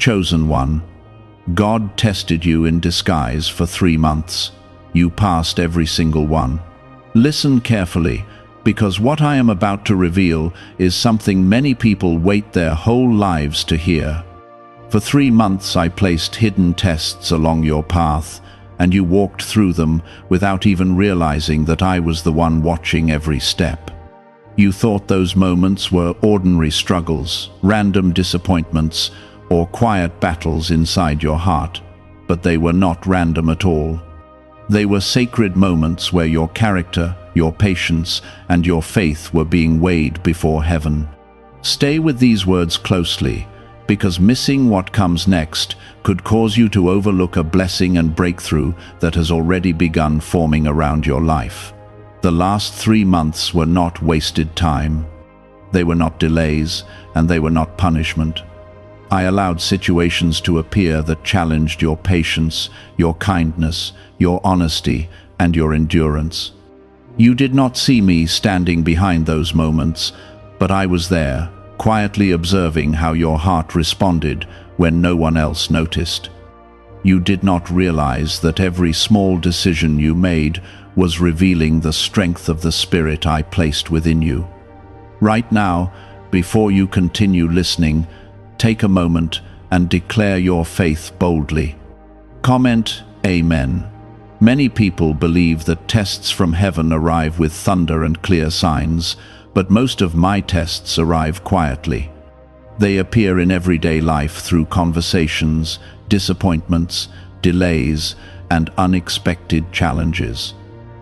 chosen one. God tested you in disguise for 3 months. You passed every single one. Listen carefully, because what I am about to reveal is something many people wait their whole lives to hear. For 3 months I placed hidden tests along your path, and you walked through them without even realizing that I was the one watching every step. You thought those moments were ordinary struggles, random disappointments, or quiet battles inside your heart, but they were not random at all. They were sacred moments where your character, your patience, and your faith were being weighed before heaven. Stay with these words closely, because missing what comes next could cause you to overlook a blessing and breakthrough that has already begun forming around your life. The last 3 months were not wasted time. They were not delays, and they were not punishment. I allowed situations to appear that challenged your patience, your kindness, your honesty, and your endurance. You did not see me standing behind those moments, but I was there, quietly observing how your heart responded when no one else noticed. You did not realize that every small decision you made was revealing the strength of the Spirit I placed within you. Right now, before you continue listening, take a moment and declare your faith boldly. Comment, Amen. Many people believe that tests from heaven arrive with thunder and clear signs, but most of my tests arrive quietly. They appear in everyday life through conversations, disappointments, delays, and unexpected challenges.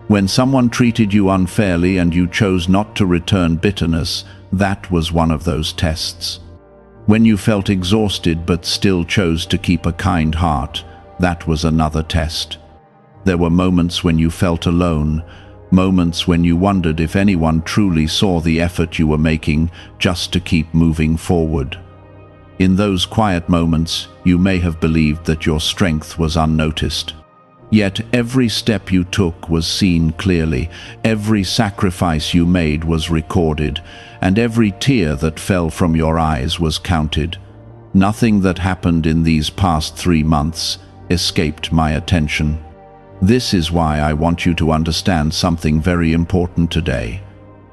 When someone treated you unfairly and you chose not to return bitterness, that was one of those tests. When you felt exhausted but still chose to keep a kind heart, that was another test. There were moments when you felt alone, moments when you wondered if anyone truly saw the effort you were making just to keep moving forward. In those quiet moments, you may have believed that your strength was unnoticed. Yet every step you took was seen clearly, every sacrifice you made was recorded, and every tear that fell from your eyes was counted. Nothing that happened in these past 3 months escaped my attention. This is why I want you to understand something very important today.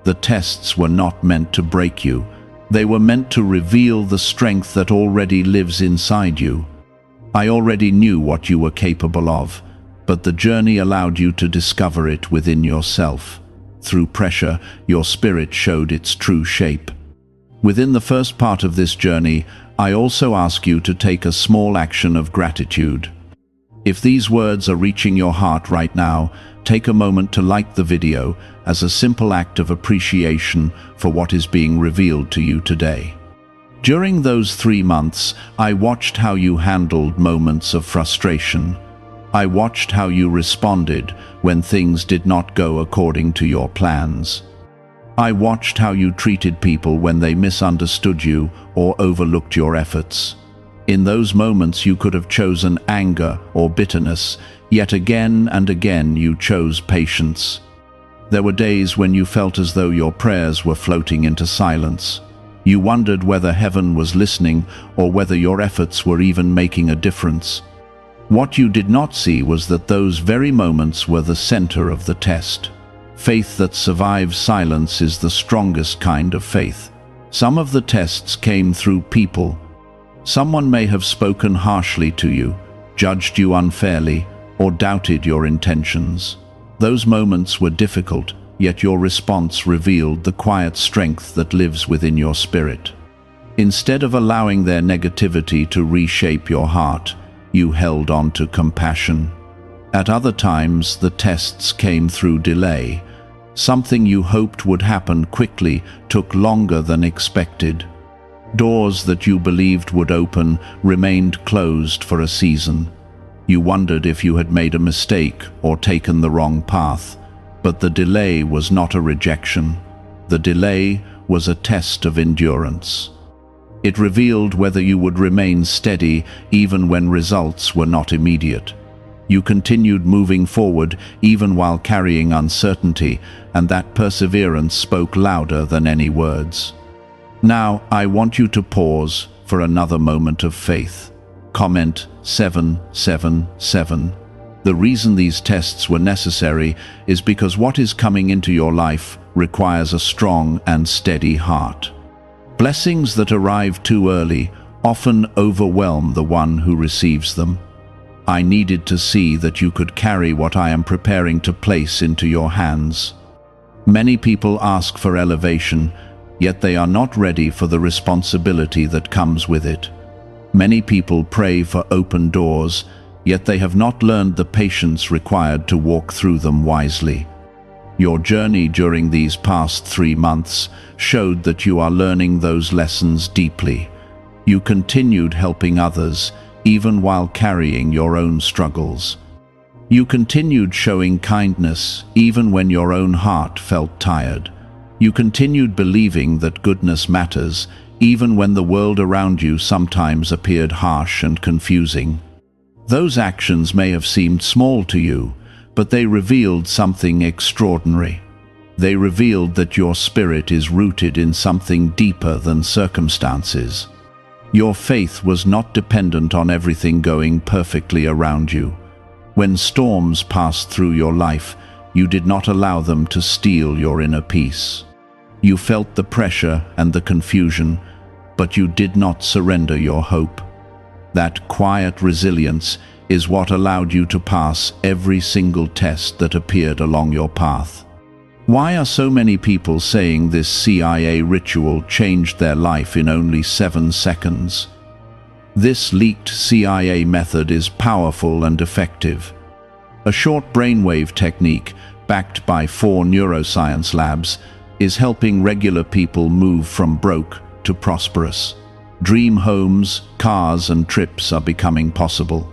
The tests were not meant to break you. They were meant to reveal the strength that already lives inside you. I already knew what you were capable of, but the journey allowed you to discover it within yourself. Through pressure, your spirit showed its true shape. Within the first part of this journey, I also ask you to take a small action of gratitude. If these words are reaching your heart right now, take a moment to like the video as a simple act of appreciation for what is being revealed to you today. During those 3 months, I watched how you handled moments of frustration. I watched how you responded when things did not go according to your plans. I watched how you treated people when they misunderstood you or overlooked your efforts. In those moments you could have chosen anger or bitterness, yet again and again you chose patience. There were days when you felt as though your prayers were floating into silence. You wondered whether heaven was listening or whether your efforts were even making a difference. What you did not see was that those very moments were the center of the test. Faith that survives silence is the strongest kind of faith. Some of the tests came through people. Someone may have spoken harshly to you, judged you unfairly, or doubted your intentions. Those moments were difficult, yet your response revealed the quiet strength that lives within your spirit. Instead of allowing their negativity to reshape your heart, you held on to compassion. At other times, the tests came through delay. Something you hoped would happen quickly took longer than expected. Doors that you believed would open remained closed for a season. You wondered if you had made a mistake or taken the wrong path. But the delay was not a rejection. The delay was a test of endurance. It revealed whether you would remain steady even when results were not immediate. You continued moving forward even while carrying uncertainty, and that perseverance spoke louder than any words. Now, I want you to pause for another moment of faith. Comment 777. The reason these tests were necessary is because what is coming into your life requires a strong and steady heart. Blessings that arrive too early often overwhelm the one who receives them. I needed to see that you could carry what I am preparing to place into your hands. Many people ask for elevation, yet they are not ready for the responsibility that comes with it. Many people pray for open doors, yet they have not learned the patience required to walk through them wisely. Your journey during these past 3 months showed that you are learning those lessons deeply. You continued helping others, even while carrying your own struggles. You continued showing kindness, even when your own heart felt tired. You continued believing that goodness matters, even when the world around you sometimes appeared harsh and confusing. Those actions may have seemed small to you, but they revealed something extraordinary. They revealed that your spirit is rooted in something deeper than circumstances. Your faith was not dependent on everything going perfectly around you. When storms passed through your life, you did not allow them to steal your inner peace. You felt the pressure and the confusion, but you did not surrender your hope. That quiet resilience is what allowed you to pass every single test that appeared along your path. Why are so many people saying this CIA ritual changed their life in only 7 seconds? This leaked CIA method is powerful and effective. A short brainwave technique, backed by 4 neuroscience labs, is helping regular people move from broke to prosperous. Dream homes, cars, and trips are becoming possible.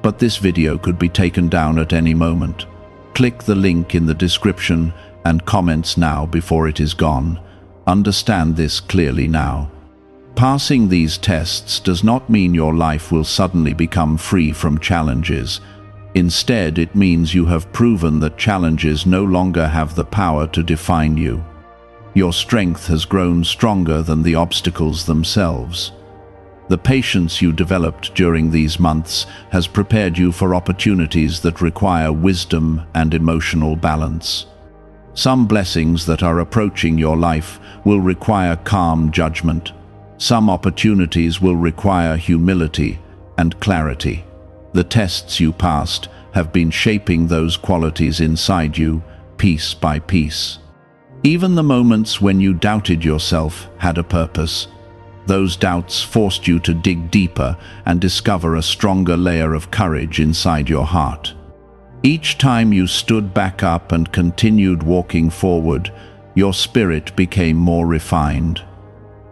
But this video could be taken down at any moment. Click the link in the description and comments now before it is gone. Understand this clearly now. Passing these tests does not mean your life will suddenly become free from challenges. Instead, it means you have proven that challenges no longer have the power to define you. Your strength has grown stronger than the obstacles themselves. The patience you developed during these months has prepared you for opportunities that require wisdom and emotional balance. Some blessings that are approaching your life will require calm judgment. Some opportunities will require humility and clarity. The tests you passed have been shaping those qualities inside you, piece by piece. Even the moments when you doubted yourself had a purpose. Those doubts forced you to dig deeper and discover a stronger layer of courage inside your heart. Each time you stood back up and continued walking forward, your spirit became more refined.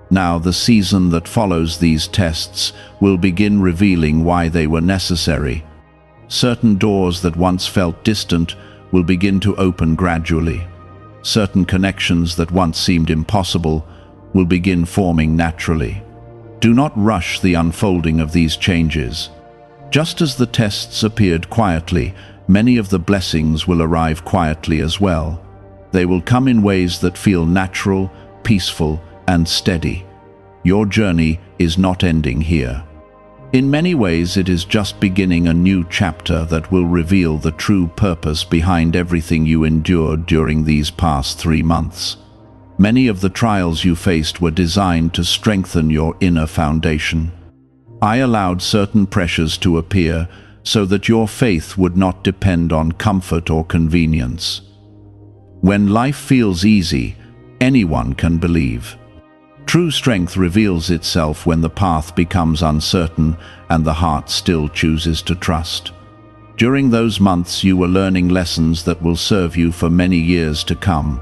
Now, the season that follows these tests will begin revealing why they were necessary. Certain doors that once felt distant will begin to open gradually. Certain connections that once seemed impossible will begin forming naturally. Do not rush the unfolding of these changes. Just as the tests appeared quietly, many of the blessings will arrive quietly as well. They will come in ways that feel natural, peaceful, and steady. Your journey is not ending here. In many ways, it is just beginning a new chapter that will reveal the true purpose behind everything you endured during these past 3 months. Many of the trials you faced were designed to strengthen your inner foundation. I allowed certain pressures to appear so that your faith would not depend on comfort or convenience. When life feels easy, anyone can believe. True strength reveals itself when the path becomes uncertain and the heart still chooses to trust. During those months, you were learning lessons that will serve you for many years to come.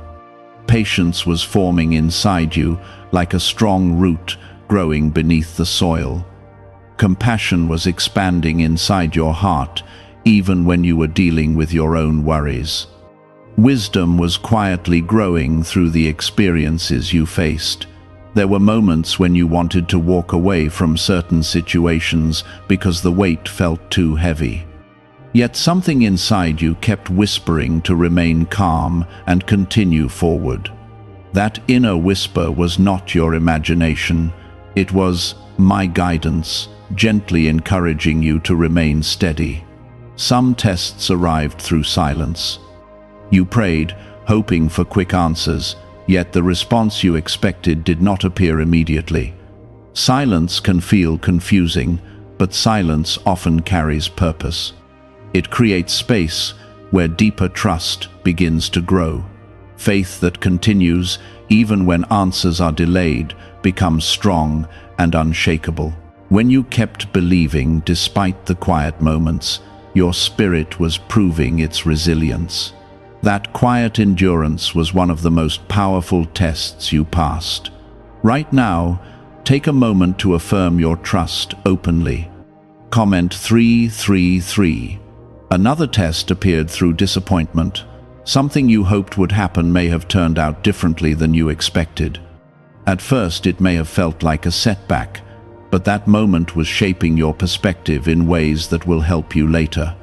Patience was forming inside you like a strong root growing beneath the soil. Compassion was expanding inside your heart, even when you were dealing with your own worries. Wisdom was quietly growing through the experiences you faced. There were moments when you wanted to walk away from certain situations because the weight felt too heavy. Yet something inside you kept whispering to remain calm and continue forward. That inner whisper was not your imagination. It was my guidance, gently encouraging you to remain steady. Some tests arrived through silence. You prayed, hoping for quick answers, yet the response you expected did not appear immediately. Silence can feel confusing, but silence often carries purpose. It creates space where deeper trust begins to grow. Faith that continues, even when answers are delayed, becomes strong and unshakable. When you kept believing despite the quiet moments, your spirit was proving its resilience. That quiet endurance was one of the most powerful tests you passed. Right now, take a moment to affirm your trust openly. Comment 333. Another test appeared through disappointment. Something you hoped would happen may have turned out differently than you expected. At first, it may have felt like a setback, but that moment was shaping your perspective in ways that will help you later.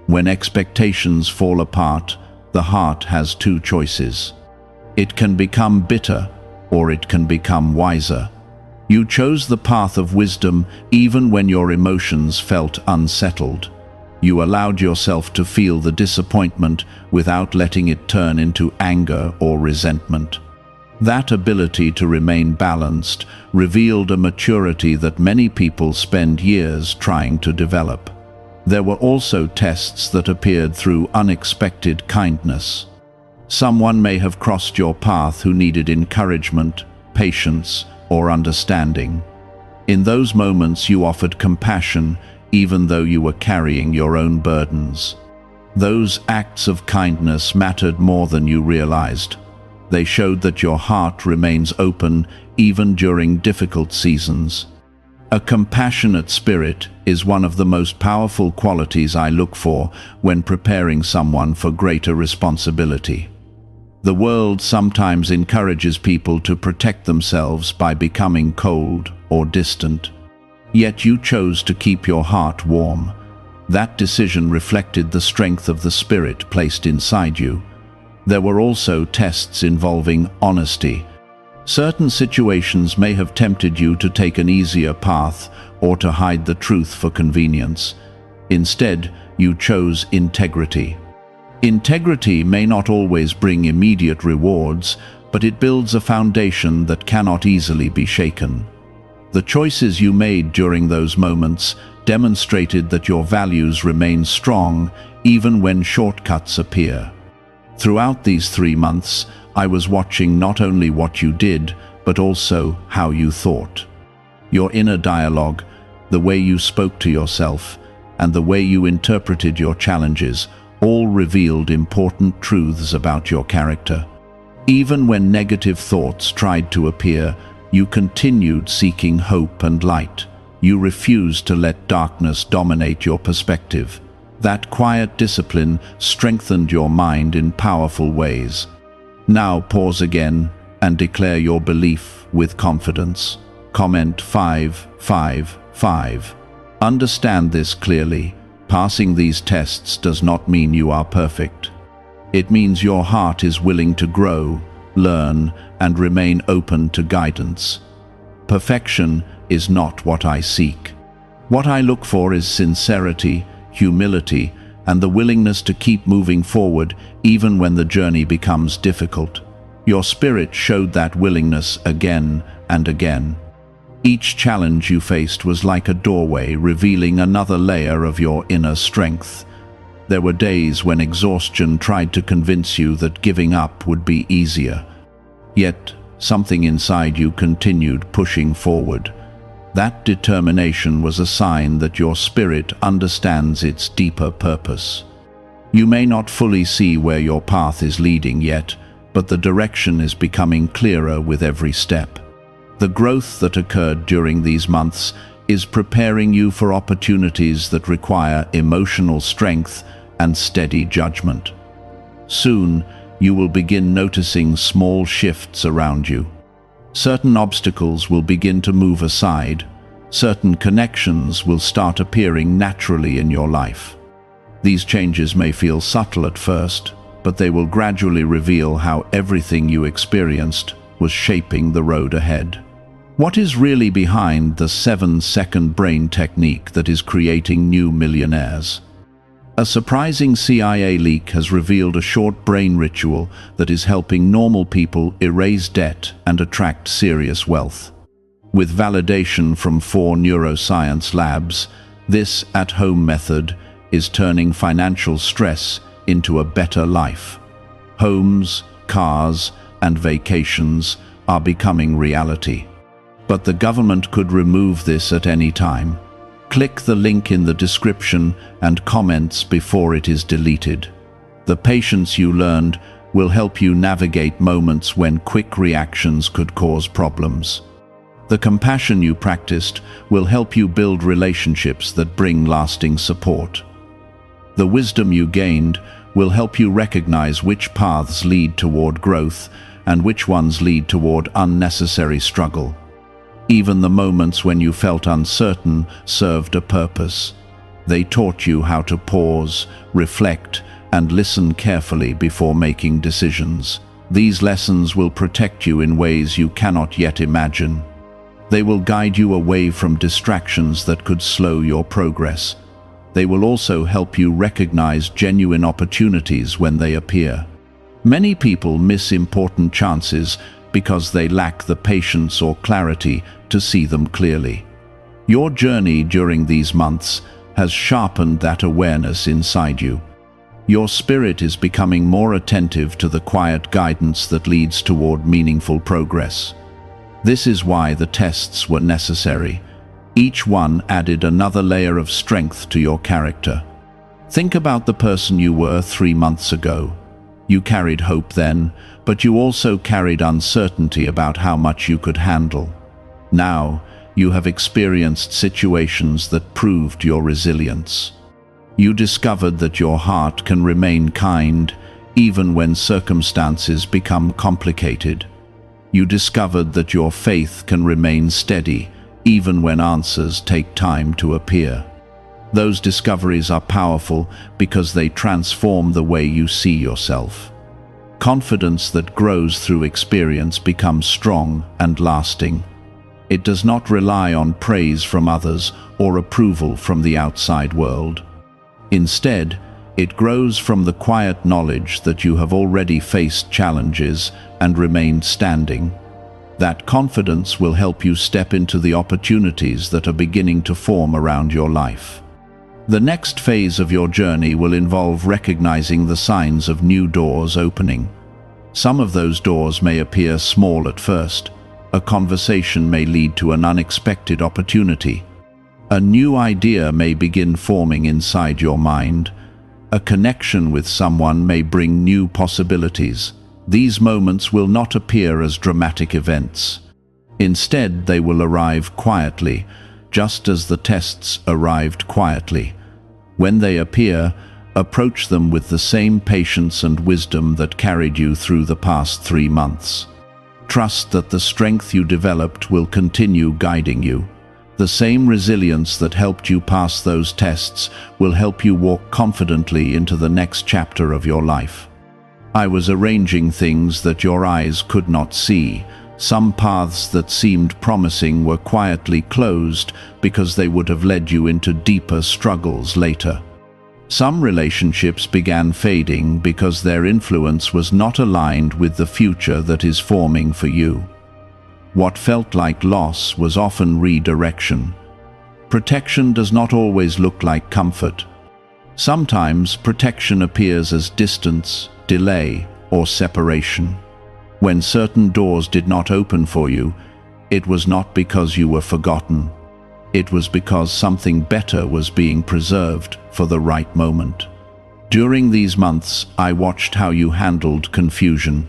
When expectations fall apart, the heart has two choices. It can become bitter, or it can become wiser. You chose the path of wisdom even when your emotions felt unsettled. You allowed yourself to feel the disappointment without letting it turn into anger or resentment. That ability to remain balanced revealed a maturity that many people spend years trying to develop. There were also tests that appeared through unexpected kindness. Someone may have crossed your path who needed encouragement, patience, or understanding. In those moments you offered compassion, even though you were carrying your own burdens. Those acts of kindness mattered more than you realized. They showed that your heart remains open even during difficult seasons. A compassionate spirit is one of the most powerful qualities I look for when preparing someone for greater responsibility. The world sometimes encourages people to protect themselves by becoming cold or distant. Yet you chose to keep your heart warm. That decision reflected the strength of the spirit placed inside you. There were also tests involving honesty. Certain situations may have tempted you to take an easier path or to hide the truth for convenience. Instead, you chose integrity. Integrity may not always bring immediate rewards, but it builds a foundation that cannot easily be shaken. The choices you made during those moments demonstrated that your values remain strong even when shortcuts appear. Throughout these 3 months, I was watching not only what you did, but also how you thought. Your inner dialogue, the way you spoke to yourself, and the way you interpreted your challenges all revealed important truths about your character. Even when negative thoughts tried to appear, you continued seeking hope and light. You refused to let darkness dominate your perspective. That quiet discipline strengthened your mind in powerful ways. Now pause again and declare your belief with confidence. Comment 555. Understand this clearly. Passing these tests does not mean you are perfect. It means your heart is willing to grow, learn, and remain open to guidance. Perfection is not what I seek. What I look for is sincerity, humility, and the willingness to keep moving forward even when the journey becomes difficult. Your spirit showed that willingness again and again. Each challenge you faced was like a doorway revealing another layer of your inner strength. There were days when exhaustion tried to convince you that giving up would be easier. Yet, something inside you continued pushing forward. That determination was a sign that your spirit understands its deeper purpose. You may not fully see where your path is leading yet, but the direction is becoming clearer with every step. The growth that occurred during these months is preparing you for opportunities that require emotional strength and steady judgment. Soon, you will begin noticing small shifts around you. Certain obstacles will begin to move aside. Certain connections will start appearing naturally in your life. These changes may feel subtle at first, but they will gradually reveal how everything you experienced was shaping the road ahead. What is really behind the 7-second brain technique that is creating new millionaires? A surprising CIA leak has revealed a short brain ritual that is helping normal people erase debt and attract serious wealth. With validation from 4 neuroscience labs, this at-home method is turning financial stress into a better life. Homes, cars, and vacations are becoming reality. But the government could remove this at any time. Click the link in the description and comments before it is deleted. The patience you learned will help you navigate moments when quick reactions could cause problems. The compassion you practiced will help you build relationships that bring lasting support. The wisdom you gained will help you recognize which paths lead toward growth and which ones lead toward unnecessary struggle. Even the moments when you felt uncertain served a purpose. They taught you how to pause, reflect, and listen carefully before making decisions. These lessons will protect you in ways you cannot yet imagine. They will guide you away from distractions that could slow your progress. They will also help you recognize genuine opportunities when they appear. Many people miss important chances because they lack the patience or clarity to see them clearly. Your journey during these months has sharpened that awareness inside you. Your spirit is becoming more attentive to the quiet guidance that leads toward meaningful progress. This is why the tests were necessary. Each one added another layer of strength to your character. Think about the person you were 3 months ago. You carried hope then, but you also carried uncertainty about how much you could handle. Now, you have experienced situations that proved your resilience. You discovered that your heart can remain kind even when circumstances become complicated. You discovered that your faith can remain steady even when answers take time to appear. Those discoveries are powerful because they transform the way you see yourself. Confidence that grows through experience becomes strong and lasting. It does not rely on praise from others or approval from the outside world. Instead, it grows from the quiet knowledge that you have already faced challenges and remained standing. That confidence will help you step into the opportunities that are beginning to form around your life. The next phase of your journey will involve recognizing the signs of new doors opening. Some of those doors may appear small at first. A conversation may lead to an unexpected opportunity. A new idea may begin forming inside your mind. A connection with someone may bring new possibilities. These moments will not appear as dramatic events. Instead, they will arrive quietly, just as the tests arrived quietly. When they appear, approach them with the same patience and wisdom that carried you through the past 3 months. Trust that the strength you developed will continue guiding you. The same resilience that helped you pass those tests will help you walk confidently into the next chapter of your life. I was arranging things that your eyes could not see. Some paths that seemed promising were quietly closed because they would have led you into deeper struggles later. Some relationships began fading because their influence was not aligned with the future that is forming for you. What felt like loss was often redirection. Protection does not always look like comfort. Sometimes protection appears as distance, delay, or separation. When certain doors did not open for you, it was not because you were forgotten. It was because something better was being preserved for the right moment. During these months, I watched how you handled confusion.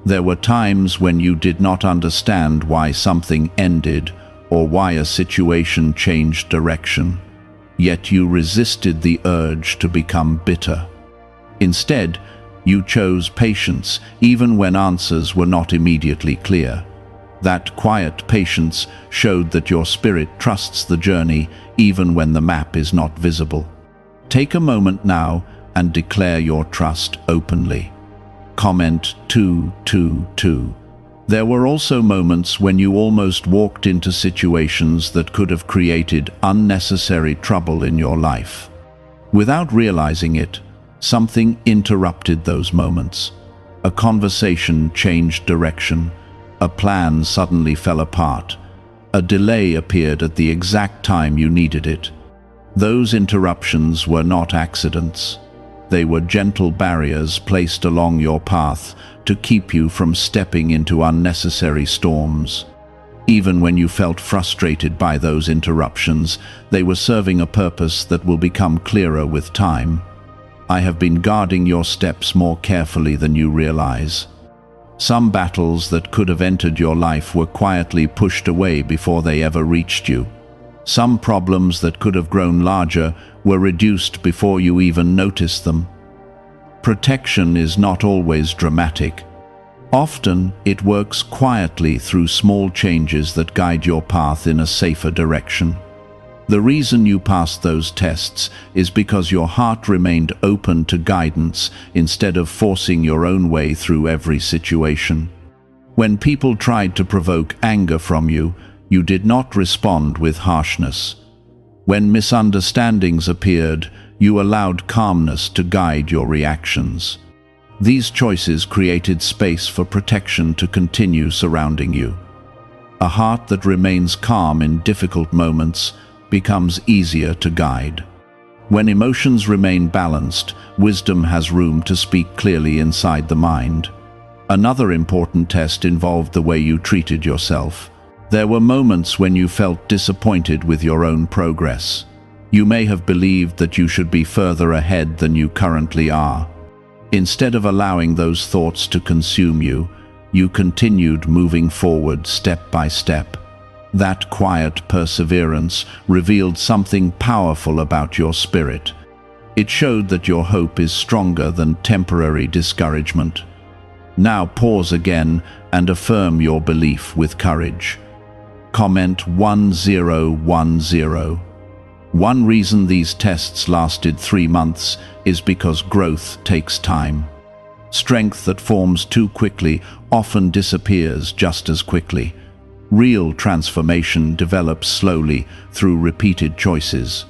There were times when you did not understand why something ended or why a situation changed direction. Yet you resisted the urge to become bitter. Instead, you chose patience even when answers were not immediately clear. That quiet patience showed that your spirit trusts the journey even when the map is not visible. Take a moment now and declare your trust openly. Comment 222. There were also moments when you almost walked into situations that could have created unnecessary trouble in your life. Without realizing it, something interrupted those moments. A conversation changed direction. A plan suddenly fell apart. A delay appeared at the exact time you needed it. Those interruptions were not accidents. They were gentle barriers placed along your path to keep you from stepping into unnecessary storms. Even when you felt frustrated by those interruptions, they were serving a purpose that will become clearer with time. I have been guarding your steps more carefully than you realize. Some battles that could have entered your life were quietly pushed away before they ever reached you. Some problems that could have grown larger were reduced before you even noticed them. Protection is not always dramatic. Often, it works quietly through small changes that guide your path in a safer direction. The reason you passed those tests is because your heart remained open to guidance instead of forcing your own way through every situation. When people tried to provoke anger from you, you did not respond with harshness. When misunderstandings appeared, you allowed calmness to guide your reactions. These choices created space for protection to continue surrounding you. A heart that remains calm in difficult moments becomes easier to guide. When emotions remain balanced, wisdom has room to speak clearly inside the mind. Another important test involved the way you treated yourself. There were moments when you felt disappointed with your own progress. You may have believed that you should be further ahead than you currently are. Instead of allowing those thoughts to consume you, you continued moving forward step by step. That quiet perseverance revealed something powerful about your spirit. It showed that your hope is stronger than temporary discouragement. Now pause again and affirm your belief with courage. Comment 1010. One reason these tests lasted 3 months is because growth takes time. Strength that forms too quickly often disappears just as quickly. Real transformation develops slowly through repeated choices.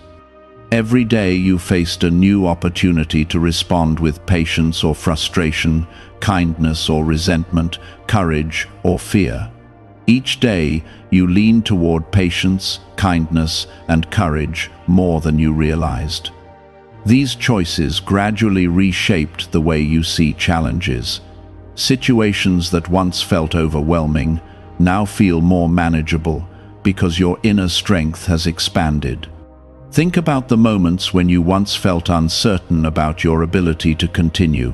Every day you faced a new opportunity to respond with patience or frustration, kindness or resentment, courage or fear. Each day you leaned toward patience, kindness, and courage more than you realized. These choices gradually reshaped the way you see challenges. Situations that once felt overwhelming now feel more manageable because your inner strength has expanded. Think about the moments when you once felt uncertain about your ability to continue.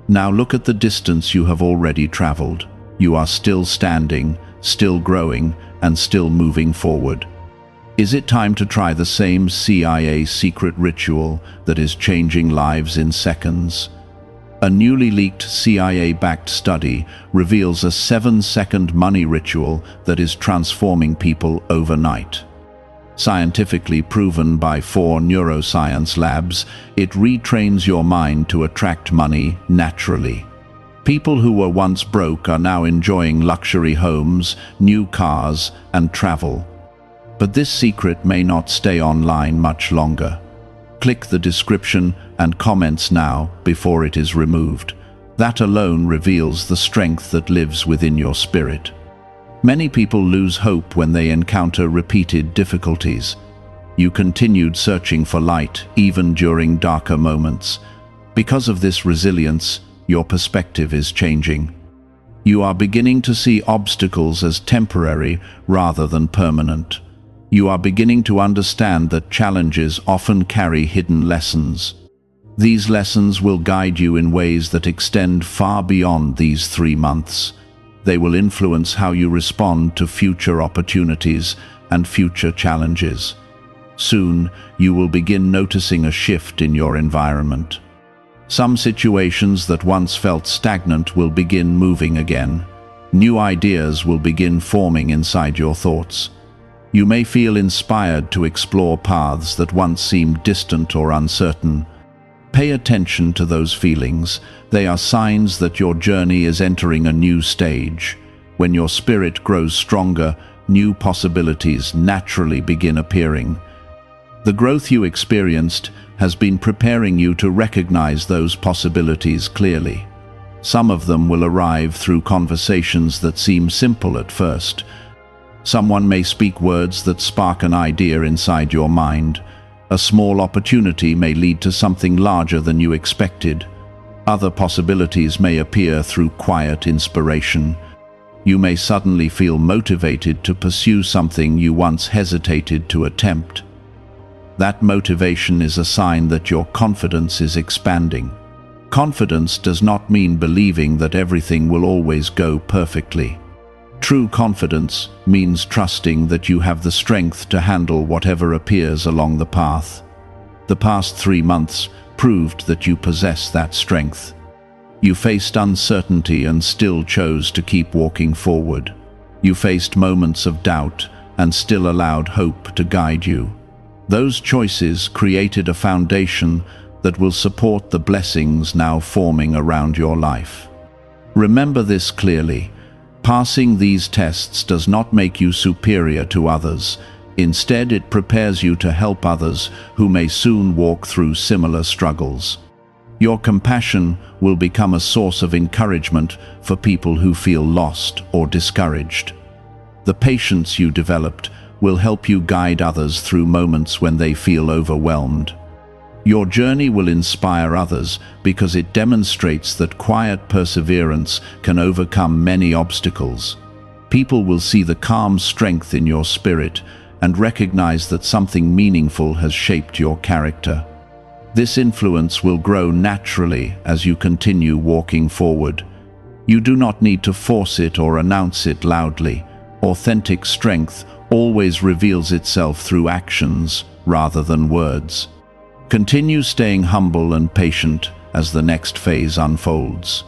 Now look at the distance you have already traveled. You are still standing, still growing, and still moving forward. Is it time to try the same CIA secret ritual that is changing lives in seconds? A newly leaked CIA-backed study reveals a 7-second money ritual that is transforming people overnight. Scientifically proven by 4 neuroscience labs, it retrains your mind to attract money naturally. People who were once broke are now enjoying luxury homes, new cars, and travel. But this secret may not stay online much longer. Click the description and comments now before it is removed. That alone reveals the strength that lives within your spirit. Many people lose hope when they encounter repeated difficulties. You continued searching for light even during darker moments. Because of this resilience, your perspective is changing. You are beginning to see obstacles as temporary rather than permanent. You are beginning to understand that challenges often carry hidden lessons. These lessons will guide you in ways that extend far beyond these 3 months. They will influence how you respond to future opportunities and future challenges. Soon, you will begin noticing a shift in your environment. Some situations that once felt stagnant will begin moving again. New ideas will begin forming inside your thoughts. You may feel inspired to explore paths that once seemed distant or uncertain. Pay attention to those feelings. They are signs that your journey is entering a new stage. When your spirit grows stronger, new possibilities naturally begin appearing. The growth you experienced has been preparing you to recognize those possibilities clearly. Some of them will arrive through conversations that seem simple at first. Someone may speak words that spark an idea inside your mind. A small opportunity may lead to something larger than you expected. Other possibilities may appear through quiet inspiration. You may suddenly feel motivated to pursue something you once hesitated to attempt. That motivation is a sign that your confidence is expanding. Confidence does not mean believing that everything will always go perfectly. True confidence means trusting that you have the strength to handle whatever appears along the path. The past 3 months proved that you possess that strength. You faced uncertainty and still chose to keep walking forward. You faced moments of doubt and still allowed hope to guide you. Those choices created a foundation that will support the blessings now forming around your life. Remember this clearly. Passing these tests does not make you superior to others. Instead, it prepares you to help others who may soon walk through similar struggles. Your compassion will become a source of encouragement for people who feel lost or discouraged. The patience you developed will help you guide others through moments when they feel overwhelmed. Your journey will inspire others because it demonstrates that quiet perseverance can overcome many obstacles. People will see the calm strength in your spirit and recognize that something meaningful has shaped your character. This influence will grow naturally as you continue walking forward. You do not need to force it or announce it loudly. Authentic strength always reveals itself through actions rather than words. Continue staying humble and patient as the next phase unfolds.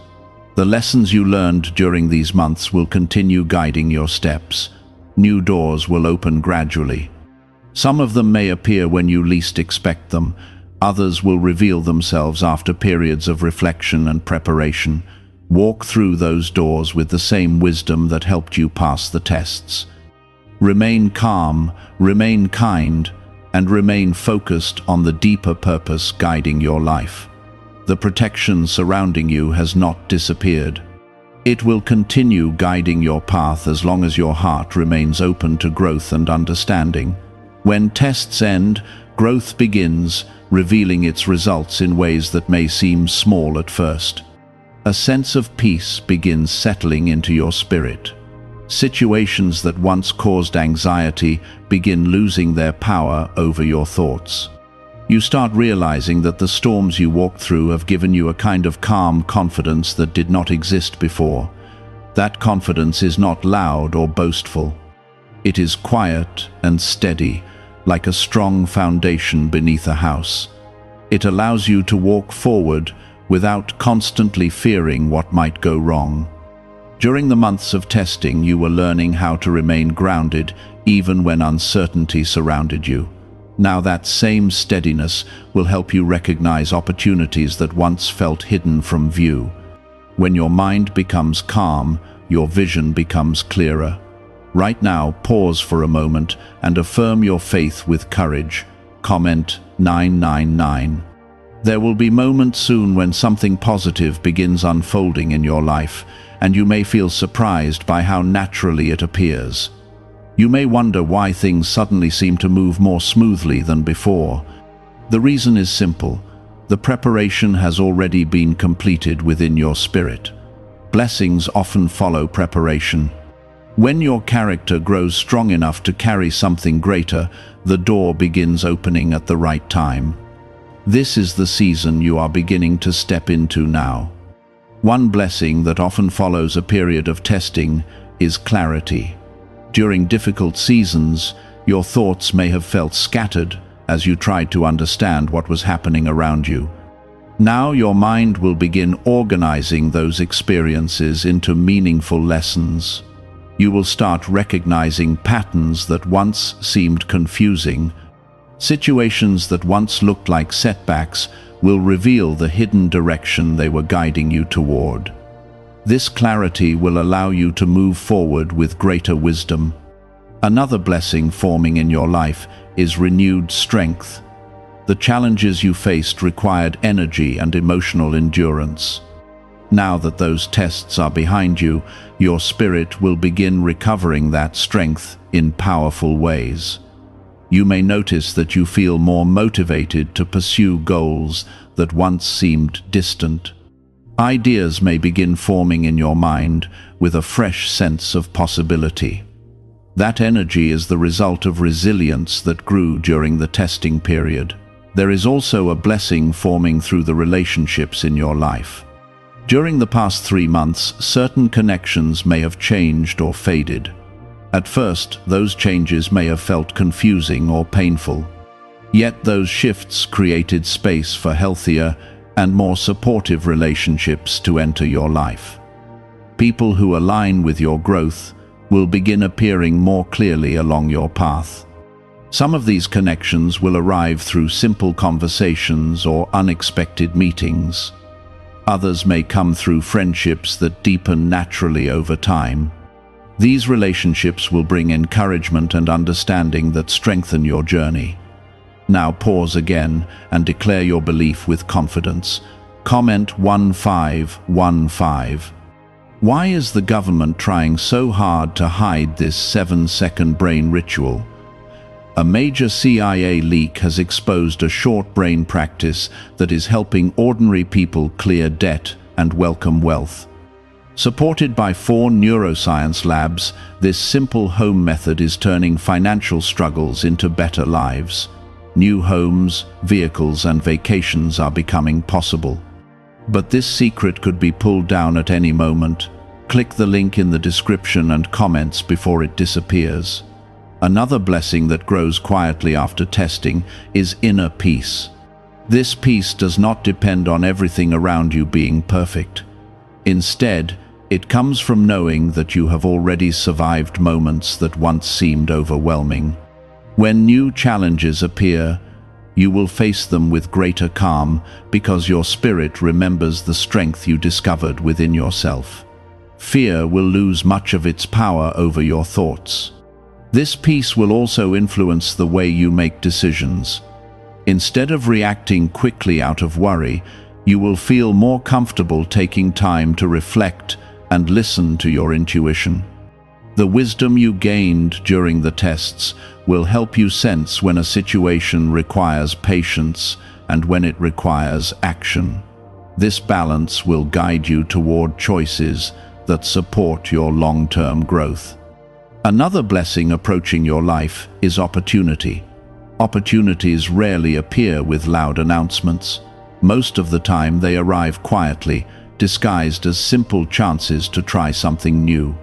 The lessons you learned during these months will continue guiding your steps. New doors will open gradually. Some of them may appear when you least expect them. Others will reveal themselves after periods of reflection and preparation. Walk through those doors with the same wisdom that helped you pass the tests. Remain calm, remain kind, and remain focused on the deeper purpose guiding your life. The protection surrounding you has not disappeared. It will continue guiding your path as long as your heart remains open to growth and understanding. When tests end, growth begins, revealing its results in ways that may seem small at first. A sense of peace begins settling into your spirit. Situations that once caused anxiety begin losing their power over your thoughts. You start realizing that the storms you walked through have given you a kind of calm confidence that did not exist before. That confidence is not loud or boastful. It is quiet and steady, like a strong foundation beneath a house. It allows you to walk forward without constantly fearing what might go wrong. During the months of testing, you were learning how to remain grounded even when uncertainty surrounded you. Now that same steadiness will help you recognize opportunities that once felt hidden from view. When your mind becomes calm, your vision becomes clearer. Right now, pause for a moment and affirm your faith with courage. Comment 999. There will be moments soon when something positive begins unfolding in your life, and you may feel surprised by how naturally it appears. You may wonder why things suddenly seem to move more smoothly than before. The reason is simple. The preparation has already been completed within your spirit. Blessings often follow preparation. When your character grows strong enough to carry something greater, the door begins opening at the right time. This is the season you are beginning to step into now. One blessing that often follows a period of testing is clarity. During difficult seasons, your thoughts may have felt scattered as you tried to understand what was happening around you. Now your mind will begin organizing those experiences into meaningful lessons. You will start recognizing patterns that once seemed confusing. Situations that once looked like setbacks will reveal the hidden direction they were guiding you toward. This clarity will allow you to move forward with greater wisdom. Another blessing forming in your life is renewed strength. The challenges you faced required energy and emotional endurance. Now that those tests are behind you, your spirit will begin recovering that strength in powerful ways. You may notice that you feel more motivated to pursue goals that once seemed distant. Ideas may begin forming in your mind with a fresh sense of possibility. That energy is the result of resilience that grew during the testing period. There is also a blessing forming through the relationships in your life. During the past 3 months, certain connections may have changed or faded. At first, those changes may have felt confusing or painful. Yet those shifts created space for healthier and more supportive relationships to enter your life. People who align with your growth will begin appearing more clearly along your path. Some of these connections will arrive through simple conversations or unexpected meetings. Others may come through friendships that deepen naturally over time. These relationships will bring encouragement and understanding that strengthen your journey. Now pause again and declare your belief with confidence. Comment 1515. Why is the government trying so hard to hide this 7-second brain ritual? A major CIA leak has exposed a short brain practice that is helping ordinary people clear debt and welcome wealth. Supported by 4 neuroscience labs, this simple home method is turning financial struggles into better lives. New homes, vehicles, and vacations are becoming possible. But this secret could be pulled down at any moment. Click the link in the description and comments before it disappears. Another blessing that grows quietly after testing is inner peace. This peace does not depend on everything around you being perfect. Instead, it comes from knowing that you have already survived moments that once seemed overwhelming. When new challenges appear, you will face them with greater calm because your spirit remembers the strength you discovered within yourself. Fear will lose much of its power over your thoughts. This peace will also influence the way you make decisions. Instead of reacting quickly out of worry, you will feel more comfortable taking time to reflect and listen to your intuition. The wisdom you gained during the tests will help you sense when a situation requires patience and when it requires action. This balance will guide you toward choices that support your long-term growth. Another blessing approaching your life is opportunity. Opportunities rarely appear with loud announcements. Most of the time they arrive quietly, disguised as simple chances to try something new.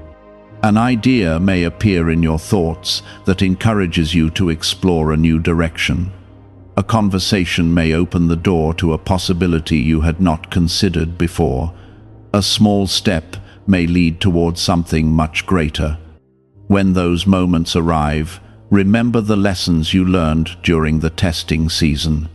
An idea may appear in your thoughts that encourages you to explore a new direction. A conversation may open the door to a possibility you had not considered before. A small step may lead towards something much greater. When those moments arrive, remember the lessons you learned during the testing season.